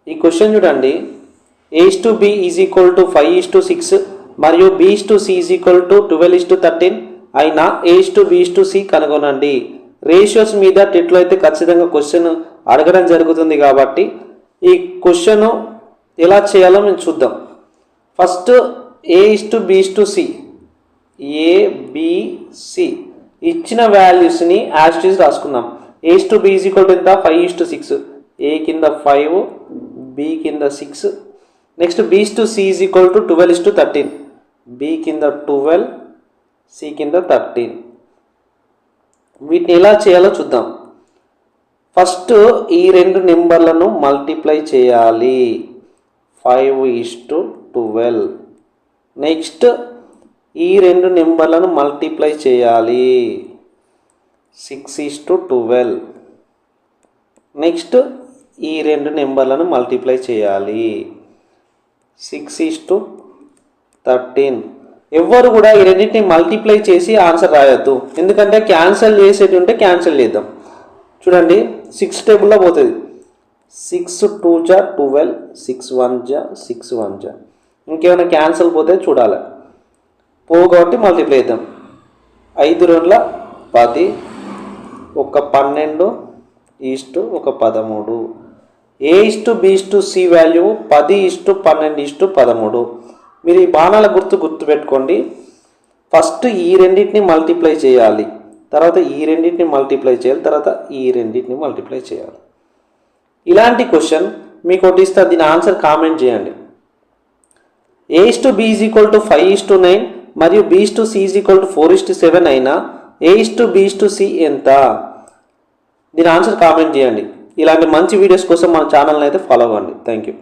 ఈ క్వశ్చన్ చూడండి. A/B = 5:6 మరియు B/C = 12:13 అయినా A/B/C కనుగొనండి. రేషియోస్ మీద టెట్లో అయితే ఖచ్చితంగా క్వశ్చన్ అడగడం జరుగుతుంది కాబట్టి ఈ క్వశ్చన్ ఎలా చేయాలో మేము చూద్దాం. ఫస్ట్ A/B/C ABC ఇచ్చిన వాల్యూస్ని యాస్టీస్ రాసుకుందాం. A/B ఎంత? 5:6. A కింద 5, B కింద 6. Next B/C = 12:13. B కింద 12, C కింద 13. వీటిని ఎలా చేయాలో చూద్దాం. ఫస్ట్ ఈ రెండు నెంబర్లను మల్టిప్లై చేయాలి. 5:12. నెక్స్ట్ ఈ రెండు నెంబర్లను మల్టిప్లై చేయాలి. 6:12. నెక్స్ట్ ఈ రెండు నెంబర్లను మల్టిప్లై చేయాలి. 6:13. ఎవ్వరు కూడా ఈ రెండింటిని మల్టిప్లై చేసి ఆన్సర్ రాయొద్దు, ఎందుకంటే క్యాన్సిల్ చేసేది ఉంటే క్యాన్సిల్ చేద్దాం. చూడండి 6 టేబుల్లో పోతుంది. 6 2 జా 12, 6 1 జా 6 1 జా. ఇంకేమైనా క్యాన్సిల్ పోతే చూడాలి. పోవు కాబట్టి మల్టిప్లై చేద్దాం. 5 2 10, 12 1 13. A/B/C value 10:12:13. మీరు ఈ బాణాల గుర్తుపెట్టుకోండి. ఫస్ట్ ఈ రెండింటిని మల్టిప్లై చేయాలి, తర్వాత ఈ రెండింటిని మల్టిప్లై చేయాలి, తర్వాత ఈ రెండింటిని మల్టిప్లై చేయాలి. ఇలాంటి క్వశ్చన్ మీకు ఒకటి ఇస్తే దీని ఆన్సర్ కామెంట్ చేయండి. A/B = 5:9 మరియు B/C = 4:7 అయినా A/B/C ఎంత? దీని ఆన్సర్ కామెంట్ చేయండి. ఇలాంటి మంచి వీడియోస్ కోసం మన ఛానల్ని అయితే ఫాలో అవ్వండి. Thank you.